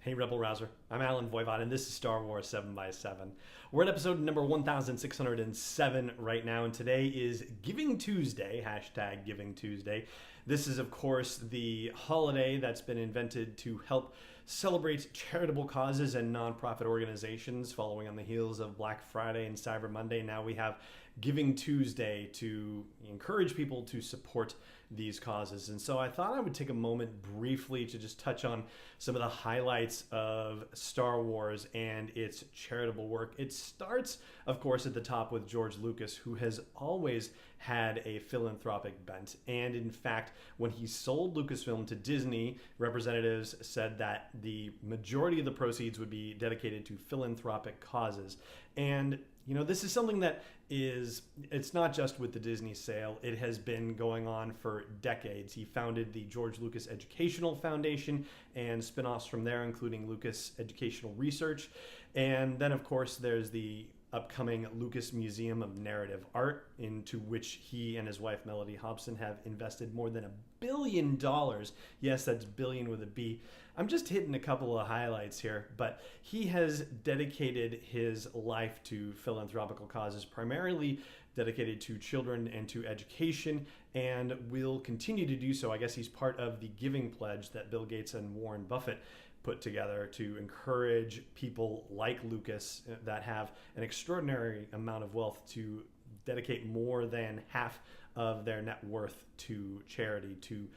Hey Rebel Rouser, I'm Alan Voivod, and this is Star Wars 7 by 7. We're at episode number 1607 right now, and today is Giving Tuesday, hashtag Giving Tuesday. This is, of course, the holiday that's been invented to help celebrate charitable causes and nonprofit organizations following on the heels of Black Friday and Cyber Monday. Now we have Giving Tuesday to encourage people to support these causes. And so I thought I would take a moment briefly to just touch on some of the highlights of Star Wars and its charitable work. It starts, of course, at the top with George Lucas, who has always had a philanthropic bent. And in fact, when he sold Lucasfilm to Disney, representatives said that the majority of the proceeds would be dedicated to philanthropic causes. And this is something that it's not just with the Disney sale. It has been going on for decades. He founded the George Lucas Educational Foundation and spin-offs from there, including Lucas Educational Research. And then, of course, there's the upcoming Lucas Museum of Narrative Art, into which he and his wife Melody Hobson have invested more than $1 billion. Yes, that's billion with a B. I'm just hitting a couple of highlights here, but he has dedicated his life to philanthropical causes, primarily dedicated to children and to education, and will continue to do so. I guess he's part of the Giving Pledge that Bill Gates and Warren Buffett put together to encourage people like Lucas that have an extraordinary amount of wealth to dedicate more than half of their net worth to charity, to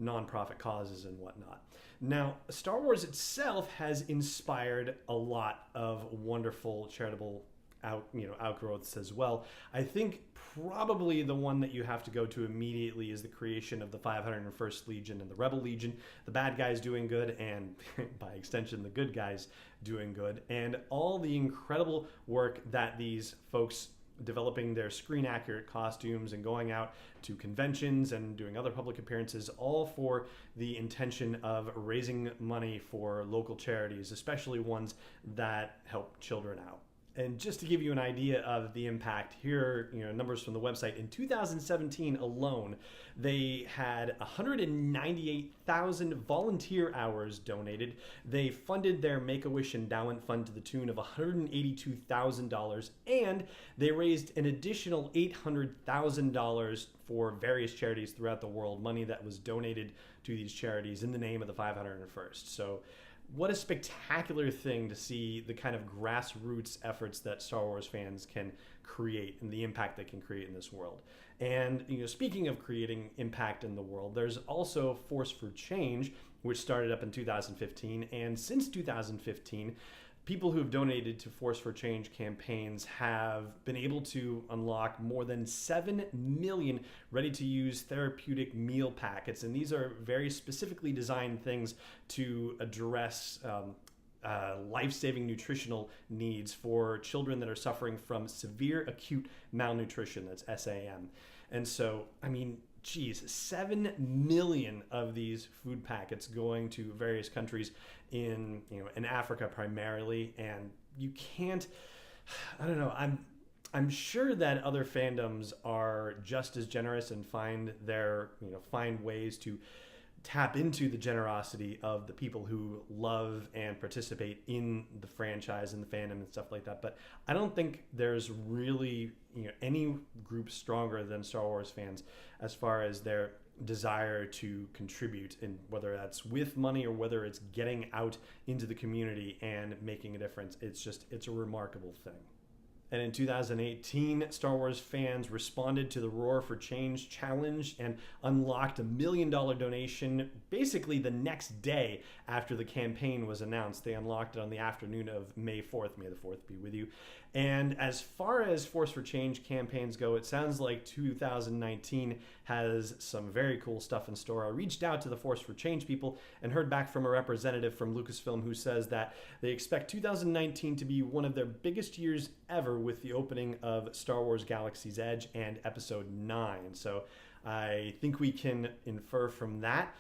nonprofit causes and whatnot. Now, Star Wars itself has inspired a lot of wonderful charitable outgrowths as well. I think probably the one that you have to go to immediately is the creation of the 501st Legion and the Rebel Legion. The bad guys doing good, and by extension, the good guys doing good, and all the incredible work that these folks developing their screen accurate costumes and going out to conventions and doing other public appearances, all for the intention of raising money for local charities, especially ones that help children out. And just to give you an idea of the impact, here numbers from the website. In 2017 alone, they had 198,000 volunteer hours donated. They funded their Make-A-Wish Endowment Fund to the tune of $182,000, and they raised an additional $800,000 for various charities throughout the world, money that was donated to these charities in the name of the 501st. So what a spectacular thing to see the kind of grassroots efforts that Star Wars fans can create and the impact they can create in this world. And speaking of creating impact in the world, there's also Force for Change, which started up in 2015. And since 2015, people who've donated to Force for Change campaigns have been able to unlock more than 7 million ready-to-use therapeutic meal packets. And these are very specifically designed things to address life-saving nutritional needs for children that are suffering from severe acute malnutrition. That's SAM. And so, 7 million of these food packets going to various countries in Africa primarily, and you can't. I don't know. I'm sure that other fandoms are just as generous and find ways to tap into the generosity of the people who love and participate in the franchise and the fandom and stuff like that. But I don't think there's really any group stronger than Star Wars fans as far as their desire to contribute, and whether that's with money or whether it's getting out into the community and making a difference. It's a remarkable thing. And in 2018, Star Wars fans responded to the Roar for Change challenge and unlocked $1 million donation basically the next day after the campaign was announced. They unlocked it on the afternoon of May 4th. May the 4th be with you. And as far as Force for Change campaigns go, it sounds like 2019 has some very cool stuff in store. I reached out to the Force for Change people and heard back from a representative from Lucasfilm who says that they expect 2019 to be one of their biggest years ever with the opening of Star Wars Galaxy's Edge and Episode 9. So I think we can infer from that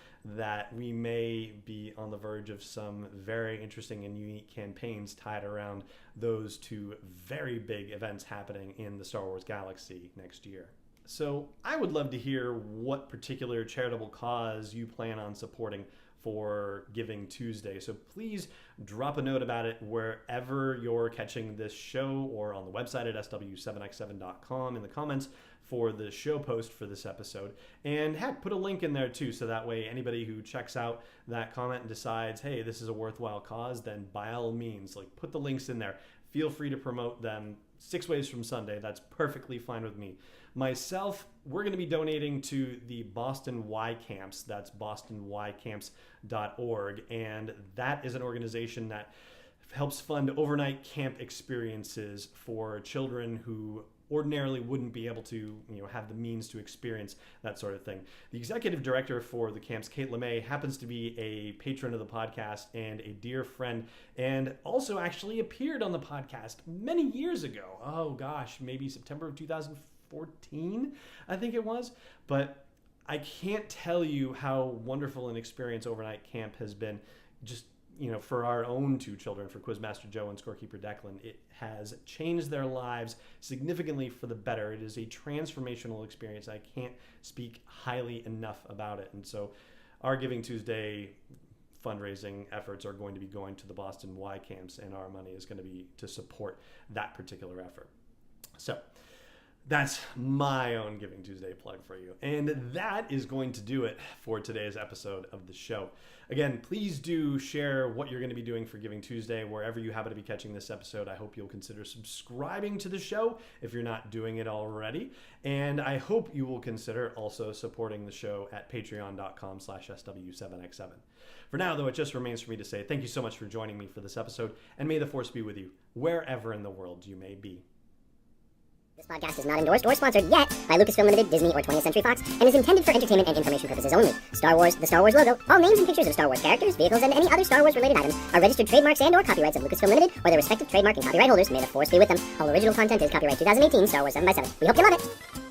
we may be on the verge of some very interesting and unique campaigns tied around those two very big events happening in the Star Wars galaxy next year. So I would love to hear what particular charitable cause you plan on supporting for Giving Tuesday. So please drop a note about it wherever you're catching this show, or on the website at sw7x7.com in the comments for the show post for this episode. And heck, put a link in there too, so that way anybody who checks out that comment and decides, hey, this is a worthwhile cause, then by all means, like, put the links in there. Feel free to promote them 6 ways from Sunday. That's perfectly fine with me. Myself, we're going to be donating to the Boston Y Camps. That's bostonycamps.org. And that is an organization that helps fund overnight camp experiences for children who ordinarily wouldn't be able to, have the means to experience that sort of thing. The executive director for the camps, Kate LeMay, happens to be a patron of the podcast and a dear friend, and also actually appeared on the podcast many years ago. Oh gosh, maybe September of 2014, I think it was. But I can't tell you how wonderful an experience overnight camp has been. Just for our own 2 children, for Quizmaster Joe and Scorekeeper Declan, it has changed their lives significantly for the better. It is a transformational experience. I can't speak highly enough about it. And so our Giving Tuesday fundraising efforts are going to be going to the Boston Y Camps, and our money is going to be to support that particular effort. So that's my own Giving Tuesday plug for you. And that is going to do it for today's episode of the show. Again, please do share what you're going to be doing for Giving Tuesday wherever you happen to be catching this episode. I hope you'll consider subscribing to the show if you're not doing it already. And I hope you will consider also supporting the show at patreon.com/SW7x7. For now, though, it just remains for me to say thank you so much for joining me for this episode, and may the force be with you wherever in the world you may be. This podcast is not endorsed or sponsored yet by Lucasfilm Limited, Disney, or 20th Century Fox, and is intended for entertainment and information purposes only. Star Wars, the Star Wars logo, all names and pictures of Star Wars characters, vehicles, and any other Star Wars-related items are registered trademarks and or copyrights of Lucasfilm Limited or their respective trademark and copyright holders. May the force be with them. All original content is copyright 2018 Star Wars 7x7. We hope you love it!